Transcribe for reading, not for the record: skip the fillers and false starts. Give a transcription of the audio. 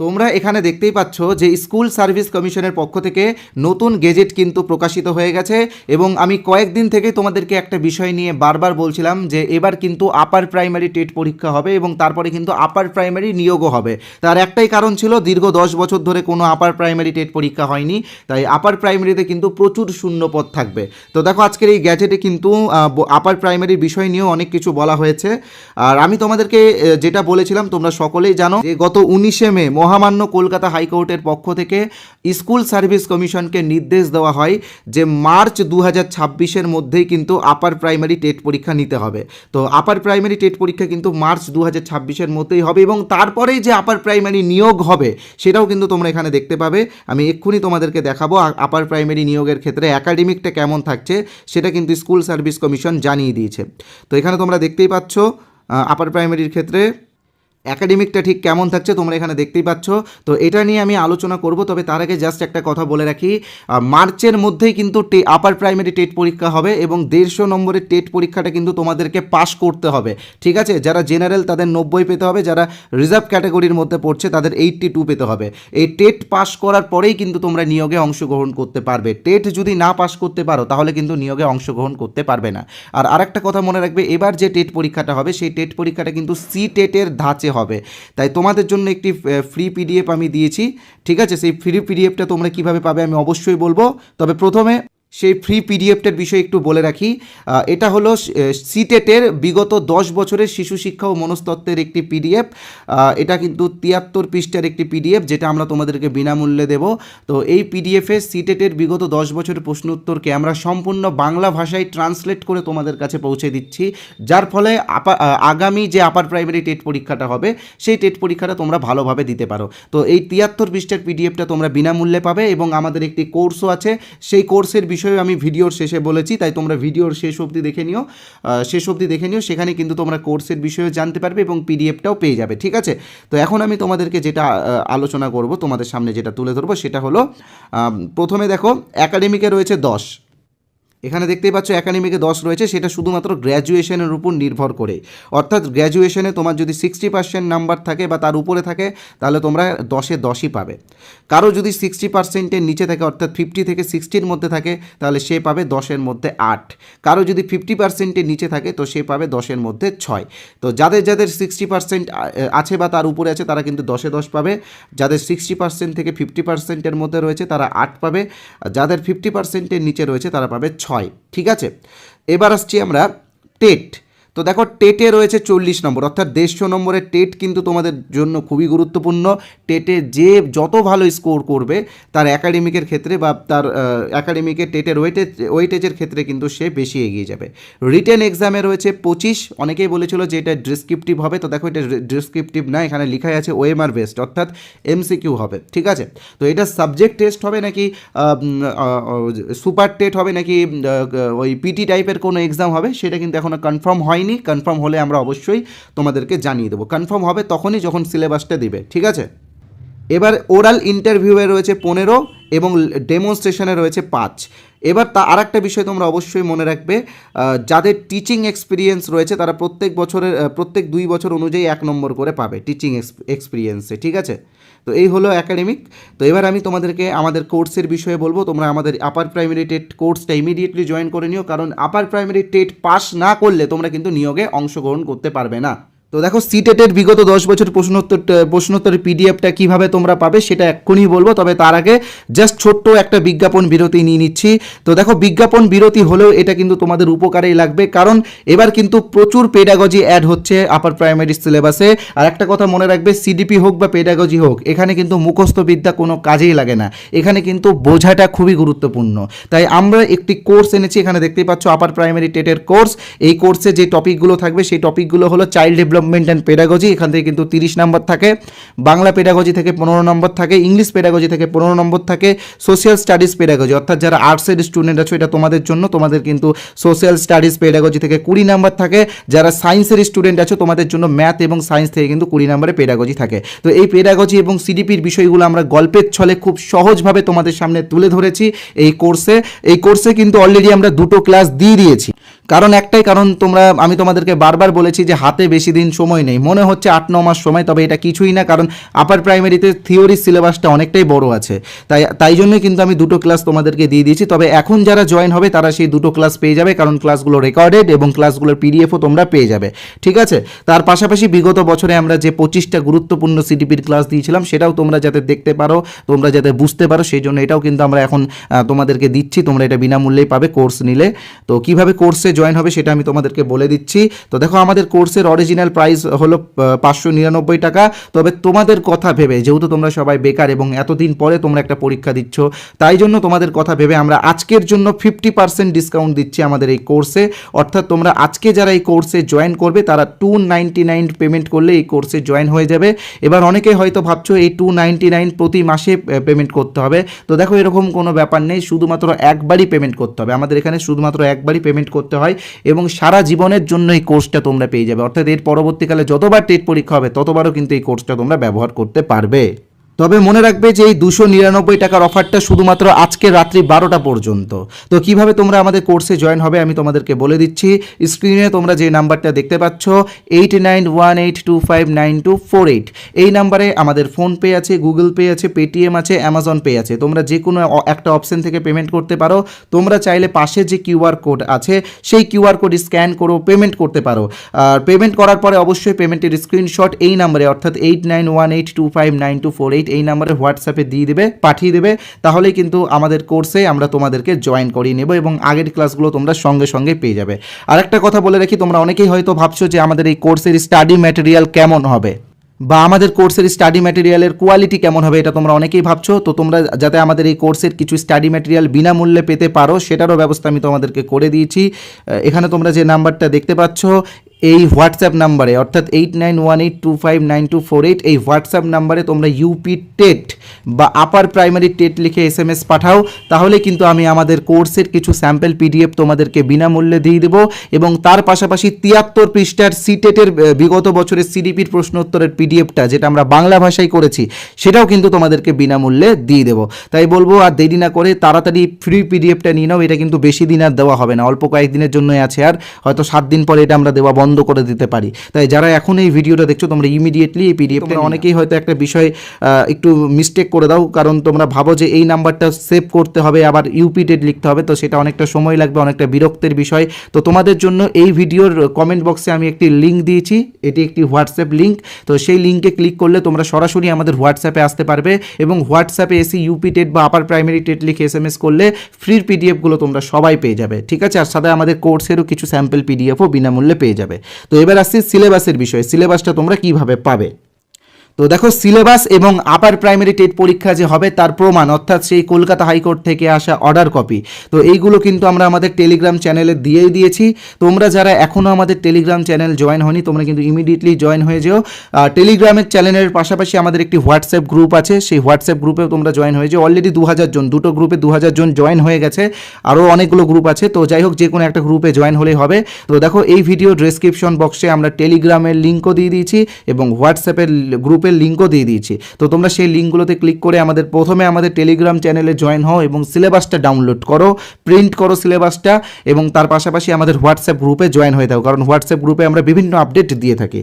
তোমরা এখানে দেখতেই পাচ্ছ যে স্কুল সার্ভিস কমিশনের পক্ষ থেকে নতুন গেজেট কিন্তু প্রকাশিত হয়ে গেছে এবং আমি কয়েকদিন থেকে তোমাদেরকে একটা বিষয় নিয়ে বারবার বলছিলাম যে এবার কিন্তু আপার প্রাইমারি টেট পরীক্ষা হবে এবং তারপরে কিন্তু আপার প্রাইমারি নিয়োগও হবে। তার একটাই কারণ ছিল দীর্ঘ 10 বছর ধরে কোনো আপার প্রাইমারি টেট পরীক্ষা হয়নি, তাই আপার প্রাইমারিতে কিন্তু প্রচুর শূন্যপদ থাকবে। তো দেখো আজকের এই গ্যাজেটে কিন্তু আপার প্রাইমারির বিষয় নিয়েও অনেক কিছু বলা হয়েছে। আর আমি তোমাদেরকে যেটা বলেছিলাম তোমরা সকলেই জানো যে গত 19শে মে মহামান্য কলকাতা হাইকোর্টের পক্ষ থেকে স্কুল সার্ভিস কমিশনকে নির্দেশ দেওয়া হয় যে মার্চ 2026-এর মধ্যেই কিন্তু আপার প্রাইমারি টেট পরীক্ষা নিতে হবে। তো আপার প্রাইমারি টেট পরীক্ষা কিন্তু মার্চ 2026-এর মধ্যেই হবে এবং তারপরেই যে আপার প্রাইমারি নিয়োগ হবে সেটাও কিন্তু তোমরা এখানে দেখতে পাবে। আমি এক্ষুনি তোমাদেরকে দেখাবো আপার প্রাইমারি নিয়োগের ক্ষেত্রে একাডেমিকটা কেমন থাকছে সেটা কিন্তু স্কুল সার্ভিস কমিশন জানিয়ে দিয়েছে। তো এখানে তোমরা দেখতেই পাচ্ছ আপার প্রাইমারির ক্ষেত্রে একাডেমিকটা ঠিক কেমন থাকছে তোমরা এখানে দেখতেই পাচ্ছ। তো এটা নিয়ে আমি আলোচনা করব, তবে তার আগে জাস্ট একটা কথা বলে রাখি, মার্চের মধ্যেই কিন্তু আপার প্রাইমারি টেট পরীক্ষা হবে এবং 150 নম্বরের টেট পরীক্ষাটা কিন্তু তোমাদেরকে পাস করতে হবে, ঠিক আছে? যারা জেনারেল তাদের 90 পেতে হবে, যারা রিজার্ভ ক্যাটাগরির মধ্যে পড়ছে তাদের 82 পেতে হবে। এই টেট পাস করার পরেই কিন্তু তোমরা নিয়োগে অংশগ্রহণ করতে পারবে। টেট যদি না পাস করতে পারো তাহলে কিন্তু নিয়োগে অংশগ্রহণ করতে পারবে না। আর আরেকটা কথা মনে রাখবে, এবার যে টেট পরীক্ষাটা হবে সেই টেট পরীক্ষাটা কিন্তু সি টেটের ধাঁচে হবে। তাই তোমাদের জন্য একটি ফ্রি পিডিএফ আমি দিয়েছি, ঠিক আছে? সেই ফ্রি পিডিএফটা তোমরা কিভাবে পাবে আমি অবশ্যই বলবো, তবে প্রথমে সেই ফ্রি পিডিএফটার বিষয়ে একটু বলে রাখি। এটা হলো সিটেটের বিগত 10 বছরের শিশু শিক্ষা ও মনস্তত্ত্বের একটি পিডিএফ। এটা কিন্তু 73 পৃষ্ঠার একটি পিডিএফ যেটা আমরা তোমাদেরকে বিনামূল্যে দেব। তো এই পিডিএফে সিটেটের বিগত 10 বছরের প্রশ্ন উত্তরকে আমরা সম্পূর্ণ বাংলা ভাষায় ট্রান্সলেট করে তোমাদের কাছে পৌঁছে দিচ্ছি, যার ফলে আগামী যে আপার প্রাইমারি টেট পরীক্ষাটা হবে সেই টেট পরীক্ষাটা তোমরা ভালোভাবে দিতে পারো। তো এই 73 পৃষ্ঠার পিডিএফটা তোমরা বিনামূল্যে পাবে এবং আমাদের একটি কোর্সও আছে, সেই কোর্সের বিষয়ে আমি ভিডিওর শেষে বলেছি, তাই তোমরা ভিডিওর শেষ অবধি দেখে নিও, সেখানে কিন্তু তোমরা কোর্সের বিষয়ে জানতে পারবে এবং পিডিএফটাও পেয়ে যাবে, ঠিক আছে? তো এখন আমি তোমাদেরকে যেটা আলোচনা করব, তোমাদের সামনে যেটা তুলে ধরবো সেটা হলো প্রথমে দেখো একাডেমিকে রয়েছে 10, এখানে দেখতেই পাচ্ছ একাডেমিকে 10 রয়েছে, সেটা শুধুমাত্র গ্র্যাজুয়েশনের উপর নির্ভর করে। অর্থাৎ গ্র্যাজুয়েশনে তোমার যদি 60% নাম্বার থাকে বা তার উপরে থাকে তাহলে তোমরা 10-এ 10ই পাবে। কারো যদি 60%-এর নিচে থাকে অর্থাৎ 50 থেকে 60-র মধ্যে থাকে তাহলে সে পাবে 10-এর মধ্যে 8। কারো যদি 50%-এর নিচে থাকে তো সে পাবে 10-এর মধ্যে 6। তো যাদের 60% আছে বা তার উপরে আছে তারা কিন্তু 10-এ 10 পাবে। যাদের 60% থেকে 50%-এর মধ্যে রয়েছে তারা 8 পাবে। যাদের 50%-এর নিচে রয়েছে তারা পাবে 6, ঠিক আছে? এবার আসছি আমরা টেট। তো দেখো টেটে রয়েছে 40 নম্বর, অর্থাৎ 150 নম্বরের টেট কিন্তু তোমাদের জন্য খুবই গুরুত্বপূর্ণ। টেটে যে যত ভালো স্কোর করবে তার একাডেমিকের ক্ষেত্রে বা তার একাডেমিকের টেটের ওয়েটেজের ক্ষেত্রে কিন্তু সে বেশি এগিয়ে যাবে। রিটেন এক্সামে রয়েছে 25, অনেকেই বলেছিল যে এটা ডেসক্রিপটিভ হবে, তো দেখো এটা ডেসক্রিপটিভ না, এখানে লেখাই আছে ওএমআর বেসড, অর্থাৎ এমসিকিউ হবে, ঠিক আছে? তো এটা সাবজেক্ট টেস্ট হবে নাকি সুপার টেট হবে নাকি ওই পিটি টাইপের কোনো এক্সাম হবে সেটা কিন্তু এখনও কনফার্ম হয়নি। কনফার্ম হলে আমরা অবশ্যই তোমাদেরকে জানিয়ে দেবো। কনফার্ম হবে তখনই যখন সিলেবাসটা দিবে, ঠিক আছে? এবার ওরাল ইন্টারভিউয়ে রয়েছে 15 এবং ডেমনস্ট্রেশনে রয়েছে 5। এবার আর একটা বিষয় তোমরা অবশ্যই মনে রাখবে, যাদের টিচিং এক্সপিরিয়েন্স রয়েছে তারা প্রত্যেক 2 বছর অনুযায়ী 1 নম্বর করে পাবে টিচিং এক্সপিরিয়েন্সে, ঠিক আছে? তো এই হলো একাডেমিক। তো এবার আমি তোমাদেরকে আমাদের কোর্সের বিষয়ে বলবো। তোমরা আমাদের আপার প্রাইমারি টেট কোর্সটা ইমিডিয়েটলি জয়েন করে নিও, কারণ আপার প্রাইমারি টেট পাস না করলে তোমরা কিন্তু নিয়োগে অংশগ্রহণ করতে পারবে না। তো দেখো সিটেটের বিগত 10 বছর প্রশ্নোত্তরের পিডিএফটা কীভাবে তোমরা পাবে সেটা এক্ষুনি বলবো, তবে তার আগে জাস্ট ছোট্ট একটা বিজ্ঞাপন বিরতি নিয়ে নিচ্ছি। তো দেখো বিজ্ঞাপন বিরতি হলেও এটা কিন্তু তোমাদের উপকারেই লাগবে, কারণ এবার কিন্তু প্রচুর পেডাগজি অ্যাড হচ্ছে আপার প্রাইমারি সিলেবাসে। আর একটা কথা মনে রাখবে, সিডিপি হোক বা পেডাগজি হোক, এখানে কিন্তু মুখস্থ বিদ্যা কোনো কাজেই লাগে না, এখানে কিন্তু বোঝাটা খুবই গুরুত্বপূর্ণ। তাই আমরা একটি কোর্স এনেছি, এখানে দেখতেই পাচ্ছ আপার প্রাইমারি টেটের কোর্স। এই কোর্সে যে টপিকগুলো থাকবে সেই টপিকগুলো হলো চাইল্ড ডেভেলপমেন্ট অ্যান্ড পেডাগজি, এখান থেকে কিন্তু 30 নম্বর থাকে, বাংলা পেডাগজি থেকে 15 নম্বর থাকে, ইংলিশ পেডাগজি থেকে 15 নম্বর থাকে, সোশ্যাল স্টাডিজ পেডাগজি অর্থাৎ যারা আর্টসের স্টুডেন্ট আছো এটা তোমাদের জন্য, তোমাদের কিন্তু সোশ্যাল স্টাডিজ পেডাগজি থেকে 20 নম্বর থাকে। যারা সায়েন্সের স্টুডেন্ট আছো তোমাদের জন্য ম্যাথ এবং সায়েন্স থেকে কিন্তু 20 নম্বরে পেডাগজি থাকে। তো এই পেডাগজি এবং সিডিপির বিষয়গুলো আমরা গল্পের ছলে খুব সহজভাবে তোমাদের সামনে তুলে ধরেছি এই কোর্সে কিন্তু অলরেডি আমরা 2টো ক্লাস দিয়ে দিয়েছি। কারণ একটাই কারণ, আমি তোমাদেরকে বারবার বলেছি যে হাতে বেশি দিন সময় নেই, মনে হচ্ছে 8-9 মাস সময়, তবে এটা কিছুই না, কারণ আপার প্রাইমারিতে থিওরি সিলেবাসটা অনেকটাই বড় আছে। তাই জন্যই কিন্তু আমি দুটো ক্লাস তোমাদেরকে দিয়ে দিয়েছি। তবে এখন যারা জয়েন হবে তারা সেই দুটো ক্লাস পেয়ে যাবে, কারণ ক্লাসগুলো রেকর্ডেড এবং ক্লাসগুলোর পিডিএফও তোমরা পেয়ে যাবে, ঠিক আছে। তার পাশাপাশি বিগত বছরে আমরা যে 25টা গুরুত্বপূর্ণ সিডিপির ক্লাস দিয়েছিলাম সেটাও তোমরা যাতে দেখতে পারো, তোমরা যাতে বুঝতে পারো, সেই জন্য এটাও কিন্তু আমরা এখন তোমাদেরকে দিচ্ছি। তোমরা এটা বিনামূল্যেই পাবে কোর্স নিলে। তো কিভাবে কোর্সে জয়েন হবে সেটা আমি তোমাদেরকে বলে দিচ্ছি। তো দেখো, আমাদের কোর্সের অরিজিনাল প্রাইস হলো 599 টাকা। তবে তোমাদের কথা ভেবে, যেহেতু তোমরা সবাই বেকার এবং এতদিন পরে তোমরা একটা পরীক্ষা দিচ্ছ, তাই জন্য তোমাদের কথা ভেবে আমরা আজকের জন্য 50% ডিসকাউন্ট দিচ্ছি আমাদের এই কোর্সে। অর্থাৎ তোমরা আজকে যারা এই কোর্সে জয়েন করবে তারা 299 পেমেন্ট করলে এই কোর্সে জয়েন হয়ে যাবে। এবার অনেকে হয়তো ভাবছো এই 299 প্রতি মাসে পেমেন্ট করতে হবে। তো দেখো, এরকম কোনো ব্যাপার নেই, শুধুমাত্র একবারই পেমেন্ট করতে হবে। আমাদের এখানে শুধুমাত্র একবারই পেমেন্ট করতে হয় এবং সারা জীবনের জন্য এই কোর্সটা তোমরা পেয়ে যাবে। অর্থাৎ এর পরবর্তীকালে যতবার টেট পরীক্ষা হবে ততবারও কিন্তু এই কোর্সটা তোমরা ব্যবহার করতে পারবে। তবে মনে রাখবে যে এই 299 টাকার অফারটা শুধুমাত্র আজকে রাত্রি 12টা পর্যন্ত। তো কিভাবে তোমরা আমাদের কোর্সে জয়েন হবে আমি তোমাদেরকে বলে দিচ্ছি। স্ক্রিনে তোমরা যে নাম্বারটা দেখতে পাচ্ছ 8918259248, এই নাম্বারে আমাদের ফোনপে আছে, গুগল পে আছে, পেটিএম আছে, অ্যামাজন পে আছে। তোমরা যে কোনো একটা অপশন থেকে পেমেন্ট করতে পারো। তোমরা চাইলে পাশে যে কিউআর কোড আছে সেই কিউআর কোড স্ক্যান করো পেমেন্ট করতে পারো। আর পেমেন্ট করার পরে অবশ্যই পেমেন্টের স্ক্রিনশট এই নাম্বারে অর্থাৎ 8918259248 এই নাম্বারে হোয়াটসঅ্যাপে পাঠিয়ে দেবে। তাহলেই কিন্তু আমাদের কোর্সে আমরা তোমাদেরকে জয়েন করিয়ে নেব এবং আগের ক্লাসগুলো তোমরা সঙ্গে সঙ্গে পেয়ে যাবে। আর একটা কথা বলে রাখি, তোমরা অনেকেই হয়তো ভাবছো যে আমাদের এই কোর্সের স্টাডি ম্যাটেরিয়াল কেমন হবে বা আমাদের কোর্সের স্টাডি ম্যাটেরিয়ালের কোয়ালিটি কেমন হবে, এটা তোমরা অনেকেই ভাবছো। তো তোমরা যাতে আমাদের এই কোর্সের কিছু স্টাডি ম্যাটেরিয়াল বিনামূল্যে পেতে পারো সেটারও ব্যবস্থা আমি তোমাদেরকে করে দিয়েছি। এখানে তোমরা যে নাম্বারটা দেখতে পাচ্ছ এই হোয়াটসঅ্যাপ নাম্বারে অর্থাৎ 8918259248 এই হোয়াটসঅ্যাপ নাম্বারে তোমরা ইউপি টেট বা আপার প্রাইমারি টেট লিখে SMS পাঠাও। তাহলে কিন্তু আমি আমাদের কোর্সের কিছু স্যাম্পল পিডিএফ তোমাদেরকে বিনামূল্যে দিয়ে দেবো এবং তার পাশাপাশি 73 পৃষ্ঠার সিটেটের বিগত বছরের সিডিপির প্রশ্ন উত্তরের পিডিএফটা যেটা আমরা বাংলা ভাষায় করেছি সেটাও কিন্তু তোমাদেরকে বিনামূল্যে দিয়ে দেবো। তাই বলবো আর দেরি না করে তাড়াতাড়ি ফ্রি পিডিএফটা নিয়ে নাও। এটা কিন্তু বেশি দিন আর দেওয়া হবে না, অল্প কয়েকদিনের জন্যই আছে, আর হয়তো 7 দিন পরে এটা আমরা দেওয়া বন্ধ করে দিতে পারি। তাই যারা এখন এই ভিডিওটা দেখছো তোমরা ইমিডিয়েটলি এই পিডিএফটা, অনেকেই হয়তো একটা বিষয় একটু মিস্টেক করে দাও, কারণ তোমরা ভাবো যে এই নাম্বারটা সেভ করতে হবে আবার ইউপি টেট লিখতে হবে, তো সেটা অনেকটা সময় লাগবে, অনেকটা বিরক্তের বিষয়। তো তোমাদের জন্য এই ভিডিওর কমেন্ট বক্সে আমি একটি লিঙ্ক দিয়েছি, এটি একটি হোয়াটসঅ্যাপ লিঙ্ক। তো সেই লিঙ্কে ক্লিক করলে তোমরা সরাসরি আমাদের হোয়াটসঅ্যাপে আসতে পারবে এবং হোয়াটসঅ্যাপে এসে ইউপি টেট বা আপার প্রাইমারি টেট লিখে SMS করলে ফ্রির পিডিএফগুলো তোমরা সবাই পেয়ে যাবে, ঠিক আছে। আর সাথে আমাদের কোর্সেরও কিছু স্যাম্পল পিডিএফও বিনামূল্যে পেয়ে যাবে। তো এবার আসছি সিলেবাসের বিষয়ে, সিলেবাসটা তোমরা কিভাবে পাবে। তো দেখো, সিলেবাস এবং আপার প্রাইমারি টেট পরীক্ষা যে হবে তার প্রমাণ অর্থাৎ সেই কলকাতা হাইকোর্ট থেকে আসা অর্ডার কপি, তো এইগুলো কিন্তু আমরা আমাদের টেলিগ্রাম চ্যানেলে দিয়েই দিয়েছি। তোমরা যারা এখনও আমাদের টেলিগ্রাম চ্যানেল জয়েন হয়নি তোমরা কিন্তু ইমিডিয়েটলি জয়েন হয়ে যেও। টেলিগ্রামের চ্যানেলের পাশাপাশি আমাদের একটি হোয়াটসঅ্যাপ গ্রুপ আছে, সেই হোয়াটসঅ্যাপ গ্রুপেও তোমরা জয়েন হয়ে যেও। অলরেডি 2000 জন, দুটো গ্রুপে 2000 জন জয়েন হয়ে গেছে, আরও অনেকগুলো গ্রুপ আছে। তো যাই হোক, যে কোনো একটা গ্রুপে জয়েন হলেই হবে। তো দেখো, এই ভিডিও ডেসক্রিপশন বক্সে আমরা টেলিগ্রামের লিঙ্কও দিয়ে দিয়েছি এবং হোয়াটসঅ্যাপের গ্রুপের লিঙ্কও দিয়ে দিয়েছি। তো তোমরা সেই লিঙ্কগুলোতে ক্লিক করে প্রথমে আমাদের টেলিগ্রাম চ্যানেলে জয়েন হও এবং সিলেবাসটা ডাউনলোড করো, প্রিন্ট করো সিলেবাসটা এবং তার পাশাপাশি আমাদের হোয়াটসঅ্যাপ গ্রুপে জয়েন হয়ে যাও, কারণ হোয়াটসঅ্যাপ গ্রুপে আমরা বিভিন্ন আপডেট দিয়ে থাকি।